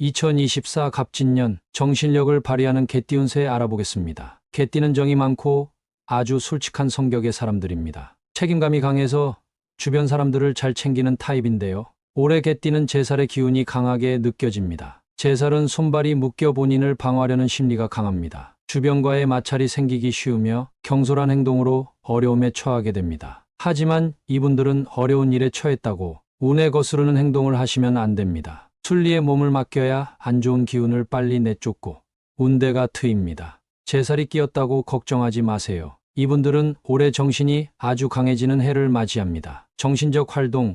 2024 갑진년 정신력을 발휘하는 개띠 운세 알아보겠습니다. 개띠는 정이 많고 아주 솔직한 성격의 사람들입니다. 책임감이 강해서 주변 사람들을 잘 챙기는 타입인데요. 올해 개띠는 제살의 기운이 강하게 느껴집니다. 제살은 손발이 묶여 본인을 방어하려는 심리가 강합니다. 주변과의 마찰이 생기기 쉬우며 경솔한 행동으로 어려움에 처하게 됩니다. 하지만 이분들은 어려운 일에 처했다고 운에 거스르는 행동을 하시면 안 됩니다. 순리에 몸을 맡겨야 안 좋은 기운을 빨리 내쫓고 운대가 트입니다. 제살이 끼었다고 걱정하지 마세요. 이분들은 올해 정신이 아주 강해지는 해를 맞이합니다. 정신적 활동,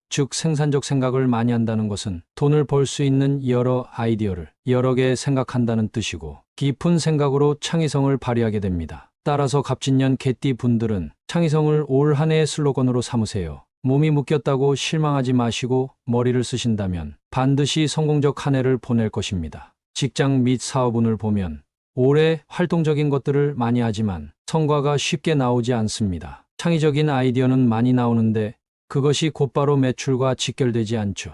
즉 생산적 생각을 많이 한다는 것은 돈을 벌 수 있는 여러 아이디어를 여러 개 생각한다는 뜻이고 깊은 생각으로 창의성을 발휘하게 됩니다. 따라서 갑진년 개띠 분들은 창의성을 올 한 해의 슬로건으로 삼으세요. 몸이 묶였다고 실망하지 마시고 머리를 쓰신다면 반드시 성공적 한 해를 보낼 것입니다. 직장 및 사업운을 보면 올해 활동적인 것들을 많이 하지만 성과가 쉽게 나오지 않습니다. 창의적인 아이디어는 많이 나오는데 그것이 곧바로 매출과 직결되지 않죠.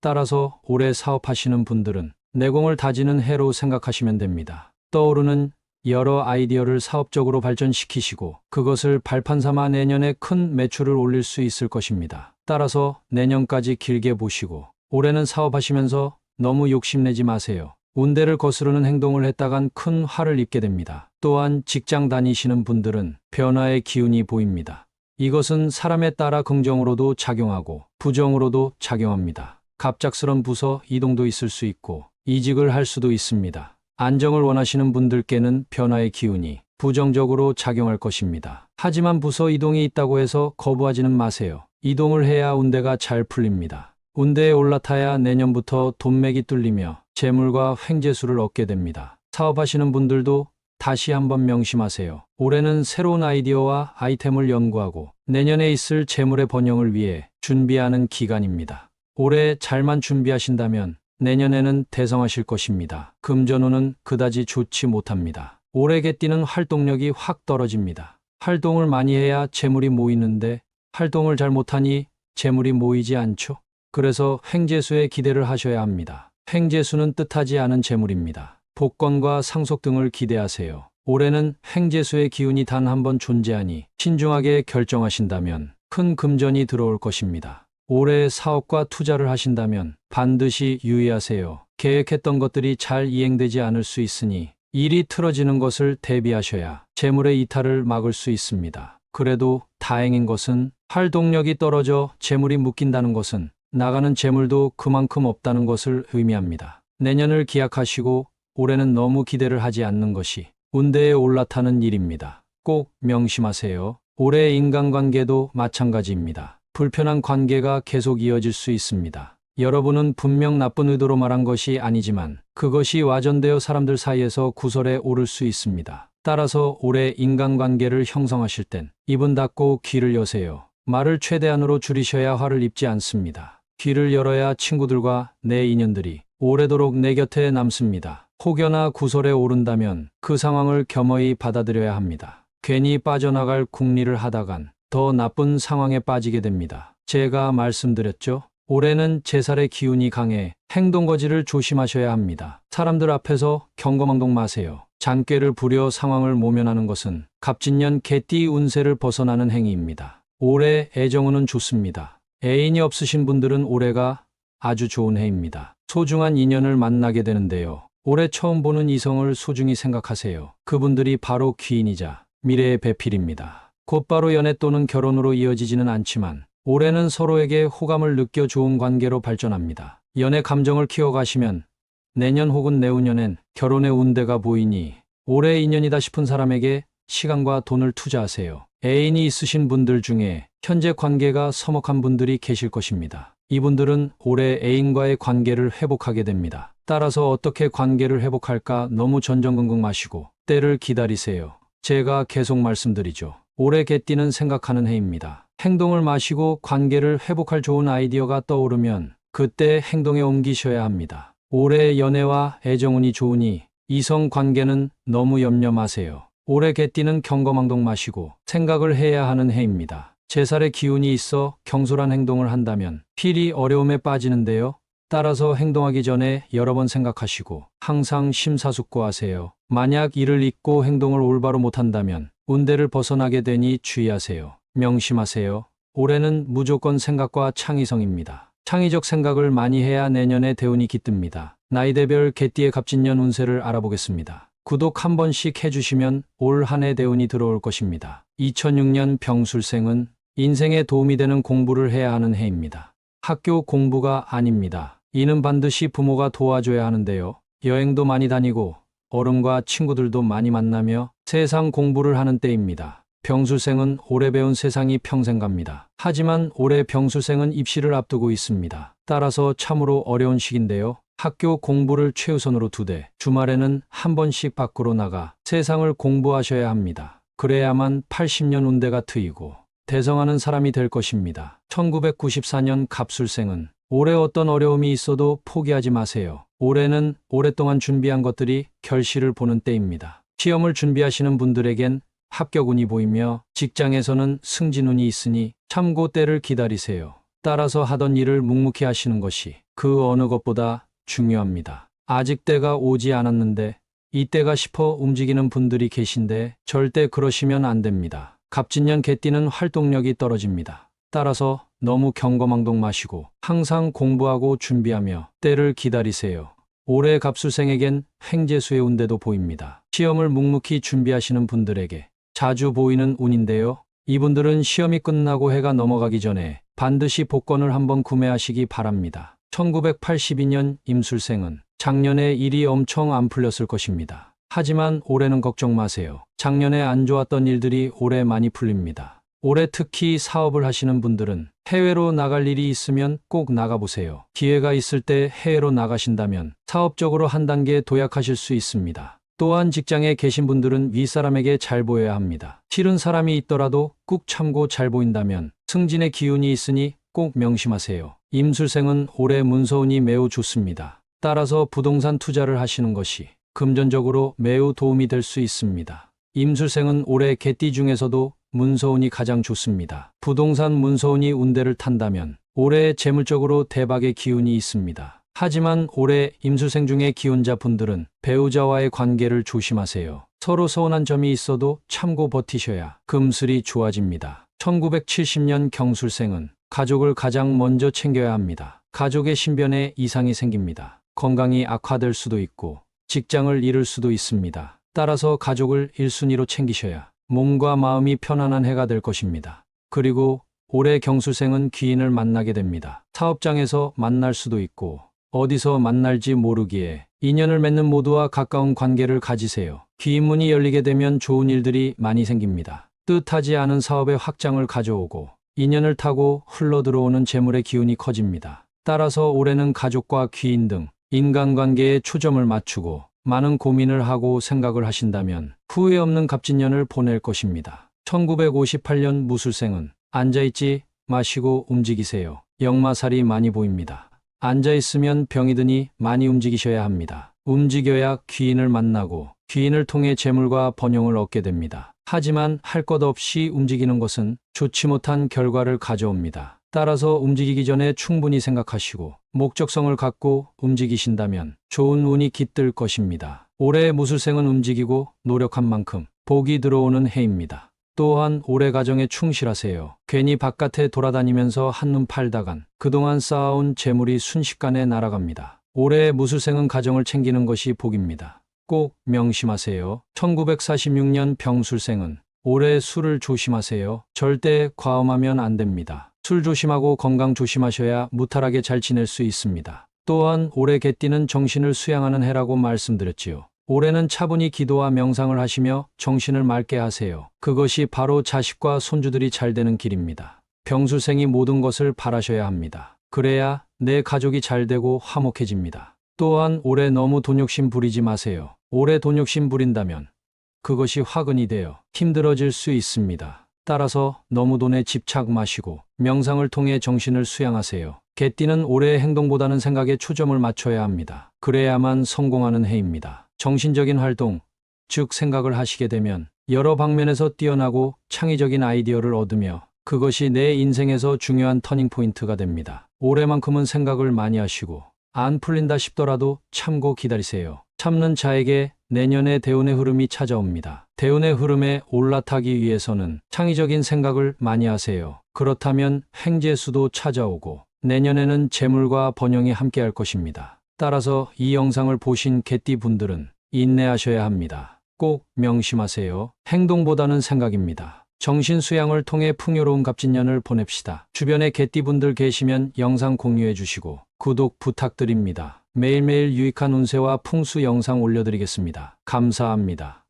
따라서 올해 사업하시는 분들은 내공을 다지는 해로 생각하시면 됩니다. 떠오르는 여러 아이디어를 사업적으로 발전시키시고 그것을 발판 삼아 내년에 큰 매출을 올릴 수 있을 것입니다. 따라서 내년까지 길게 보시고 올해는 사업하시면서 너무 욕심내지 마세요. 운대를 거스르는 행동을 했다간 큰 화를 입게 됩니다. 또한 직장 다니시는 분들은 변화의 기운이 보입니다. 이것은 사람에 따라 긍정으로도 작용하고 부정으로도 작용합니다. 갑작스런 부서 이동도 있을 수 있고 이직을 할 수도 있습니다. 안정을 원하시는 분들께는 변화의 기운이 부정적으로 작용할 것입니다. 하지만 부서 이동이 있다고 해서 거부하지는 마세요. 이동을 해야 운대가 잘 풀립니다. 운대에 올라타야 내년부터 돈맥이 뚫리며 재물과 횡재수를 얻게 됩니다. 사업하시는 분들도 다시 한번 명심하세요. 올해는 새로운 아이디어와 아이템을 연구하고 내년에 있을 재물의 번영을 위해 준비하는 기간입니다. 올해 잘만 준비하신다면 내년에는 대성하실 것입니다. 금전운은 그다지 좋지 못합니다. 올해 개띠는 활동력이 확 떨어집니다. 활동을 많이 해야 재물이 모이는데 활동을 잘 못하니 재물이 모이지 않죠. 그래서 횡재수에 기대를 하셔야 합니다. 횡재수는 뜻하지 않은 재물입니다. 복권과 상속 등을 기대하세요. 올해는 횡재수의 기운이 단 한 번 존재하니 신중하게 결정하신다면 큰 금전이 들어올 것입니다. 올해 사업과 투자를 하신다면 반드시 유의하세요. 계획했던 것들이 잘 이행되지 않을 수 있으니 일이 틀어지는 것을 대비하셔야 재물의 이탈을 막을 수 있습니다. 그래도 다행인 것은 활동력이 떨어져 재물이 묶인다는 것은 나가는 재물도 그만큼 없다는 것을 의미합니다. 내년을 기약하시고 올해는 너무 기대를 하지 않는 것이 운대에 올라타는 일입니다. 꼭 명심하세요. 올해의 인간관계도 마찬가지입니다. 불편한 관계가 계속 이어질 수 있습니다. 여러분은 분명 나쁜 의도로 말한 것이 아니지만 그것이 와전되어 사람들 사이에서 구설에 오를 수 있습니다. 따라서 올해 인간관계를 형성하실 땐 입은 닫고 귀를 여세요. 말을 최대한으로 줄이셔야 화를 입지 않습니다. 귀를 열어야 친구들과 내 인연들이 오래도록 내 곁에 남습니다. 혹여나 구설에 오른다면 그 상황을 겸허히 받아들여야 합니다. 괜히 빠져나갈 궁리를 하다간 더 나쁜 상황에 빠지게 됩니다. 제가 말씀드렸죠? 올해는 제살의 기운이 강해 행동거지를 조심하셔야 합니다. 사람들 앞에서 경거망동 마세요. 잔꾀를 부려 상황을 모면하는 것은 갑진년 개띠 운세를 벗어나는 행위입니다. 올해 애정운은 좋습니다. 애인이 없으신 분들은 올해가 아주 좋은 해입니다. 소중한 인연을 만나게 되는데요. 올해 처음 보는 이성을 소중히 생각하세요. 그분들이 바로 귀인이자 미래의 배필입니다. 곧바로 연애 또는 결혼으로 이어지지는 않지만 올해는 서로에게 호감을 느껴 좋은 관계로 발전합니다. 연애 감정을 키워가시면 내년 혹은 내후년엔 결혼의 운대가 보이니 올해의 인연이다 싶은 사람에게 시간과 돈을 투자하세요. 애인이 있으신 분들 중에 현재 관계가 서먹한 분들이 계실 것입니다. 이분들은 올해 애인과의 관계를 회복하게 됩니다. 따라서 어떻게 관계를 회복할까 너무 전전긍긍 마시고 때를 기다리세요. 제가 계속 말씀드리죠. 올해 개띠는 생각하는 해입니다. 행동을 마시고 관계를 회복할 좋은 아이디어가 떠오르면 그때 행동에 옮기셔야 합니다. 올해 연애와 애정운이 좋으니 이성 관계는 너무 염려 마세요. 올해 개띠는 경거망동 마시고 생각을 해야 하는 해입니다. 제살의 기운이 있어 경솔한 행동을 한다면 필히 어려움에 빠지는데요. 따라서 행동하기 전에 여러 번 생각하시고 항상 심사숙고하세요. 만약 이를 잊고 행동을 올바로 못한다면 운대를 벗어나게 되니 주의하세요. 명심하세요. 올해는 무조건 생각과 창의성입니다. 창의적 생각을 많이 해야 내년에 대운이 깃듭니다. 나이대별 개띠의 갑진년 운세를 알아보겠습니다. 구독 한 번씩 해주시면 올 한 해 대운이 들어올 것입니다. 2006년 병술생은 인생에 도움이 되는 공부를 해야 하는 해입니다. 학교 공부가 아닙니다. 이는 반드시 부모가 도와줘야 하는데요. 여행도 많이 다니고 어른과 친구들도 많이 만나며 세상 공부를 하는 때입니다. 병술생은 오래 배운 세상이 평생 갑니다. 하지만 올해 병술생은 입시를 앞두고 있습니다. 따라서 참으로 어려운 시기인데요. 학교 공부를 최우선으로 두되 주말에는 한 번씩 밖으로 나가 세상을 공부하셔야 합니다. 그래야만 80년 운대가 트이고 대성하는 사람이 될 것입니다. 1994년 갑술생은 올해 어떤 어려움이 있어도 포기하지 마세요. 올해는 오랫동안 준비한 것들이 결실을 보는 때입니다. 시험을 준비하시는 분들에겐 합격운이 보이며 직장에서는 승진운이 있으니 참고 때를 기다리세요. 따라서 하던 일을 묵묵히 하시는 것이 그 어느 것보다 중요합니다. 아직 때가 오지 않았는데 이때가 싶어 움직이는 분들이 계신데 절대 그러시면 안 됩니다. 갑진년 개띠는 활동력이 떨어집니다. 따라서 너무 경거망동 마시고 항상 공부하고 준비하며 때를 기다리세요. 올해 갑술생에겐 횡재수의 운대도 보입니다. 시험을 묵묵히 준비하시는 분들에게 자주 보이는 운인데요. 이분들은 시험이 끝나고 해가 넘어가기 전에 반드시 복권을 한번 구매하시기 바랍니다. 1982년 임술생은 작년에 일이 엄청 안 풀렸을 것입니다. 하지만 올해는 걱정 마세요. 작년에 안 좋았던 일들이 올해 많이 풀립니다. 올해 특히 사업을 하시는 분들은 해외로 나갈 일이 있으면 꼭 나가보세요. 기회가 있을 때 해외로 나가신다면 사업적으로 한 단계 도약하실 수 있습니다. 또한 직장에 계신 분들은 윗사람에게 잘 보여야 합니다. 싫은 사람이 있더라도 꾹 참고 잘 보인다면 승진의 기운이 있으니 꼭 명심하세요. 임술생은 올해 문서운이 매우 좋습니다. 따라서 부동산 투자를 하시는 것이 금전적으로 매우 도움이 될 수 있습니다. 임술생은 올해 개띠 중에서도 문서운이 가장 좋습니다. 부동산 문서운이 운대를 탄다면 올해 재물적으로 대박의 기운이 있습니다. 하지만 올해 임술생 중에 기혼자 분들은 배우자와의 관계를 조심하세요. 서로 서운한 점이 있어도 참고 버티셔야 금슬이 좋아집니다. 1970년 경술생은 가족을 가장 먼저 챙겨야 합니다. 가족의 신변에 이상이 생깁니다. 건강이 악화될 수도 있고 직장을 잃을 수도 있습니다. 따라서 가족을 1순위로 챙기셔야 몸과 마음이 편안한 해가 될 것입니다. 그리고 올해 경술생은 귀인을 만나게 됩니다. 사업장에서 만날 수도 있고 어디서 만날지 모르기에 인연을 맺는 모두와 가까운 관계를 가지세요. 귀인문이 열리게 되면 좋은 일들이 많이 생깁니다. 뜻하지 않은 사업의 확장을 가져오고 인연을 타고 흘러들어오는 재물의 기운이 커집니다. 따라서 올해는 가족과 귀인 등 인간관계에 초점을 맞추고 많은 고민을 하고 생각을 하신다면 후회 없는 갑진년을 보낼 것입니다. 1958년 무술생은 앉아있지 마시고 움직이세요. 역마살이 많이 보입니다. 앉아있으면 병이 드니 많이 움직이셔야 합니다. 움직여야 귀인을 만나고 귀인을 통해 재물과 번영을 얻게 됩니다. 하지만 할 것 없이 움직이는 것은 좋지 못한 결과를 가져옵니다. 따라서 움직이기 전에 충분히 생각하시고 목적성을 갖고 움직이신다면 좋은 운이 깃들 것입니다. 올해 무술생은 움직이고 노력한 만큼 복이 들어오는 해입니다. 또한 올해 가정에 충실하세요. 괜히 바깥에 돌아다니면서 한눈 팔다간 그동안 쌓아온 재물이 순식간에 날아갑니다. 올해 무술생은 가정을 챙기는 것이 복입니다. 꼭 명심하세요. 1946년 병술생은 올해 술을 조심하세요. 절대 과음하면 안 됩니다. 술 조심하고 건강 조심하셔야 무탈하게 잘 지낼 수 있습니다. 또한 올해 개띠는 정신을 수양하는 해라고 말씀드렸지요. 올해는 차분히 기도와 명상을 하시며 정신을 맑게 하세요. 그것이 바로 자식과 손주들이 잘 되는 길입니다. 병술생이 모든 것을 바라셔야 합니다. 그래야 내 가족이 잘 되고 화목해집니다. 또한 올해 너무 돈욕심 부리지 마세요. 올해 돈욕심 부린다면 그것이 화근이 되어 힘들어질 수 있습니다. 따라서 너무 돈에 집착 마시고 명상을 통해 정신을 수양하세요. 개띠는 올해의 행동보다는 생각에 초점을 맞춰야 합니다. 그래야만 성공하는 해입니다. 정신적인 활동, 즉 생각을 하시게 되면 여러 방면에서 뛰어나고 창의적인 아이디어를 얻으며 그것이 내 인생에서 중요한 터닝포인트가 됩니다. 올해만큼은 생각을 많이 하시고 안 풀린다 싶더라도 참고 기다리세요. 참는 자에게 내년에 대운의 흐름이 찾아옵니다. 대운의 흐름에 올라타기 위해서는 창의적인 생각을 많이 하세요. 그렇다면 횡재수도 찾아오고 내년에는 재물과 번영이 함께할 것입니다. 따라서 이 영상을 보신 개띠 분들은 인내하셔야 합니다. 꼭 명심하세요. 행동보다는 생각입니다. 정신 수양을 통해 풍요로운 갑진년을 보냅시다. 주변에 개띠분들 계시면 영상 공유해 주시고 구독 부탁드립니다. 매일매일 유익한 운세와 풍수 영상 올려드리겠습니다. 감사합니다.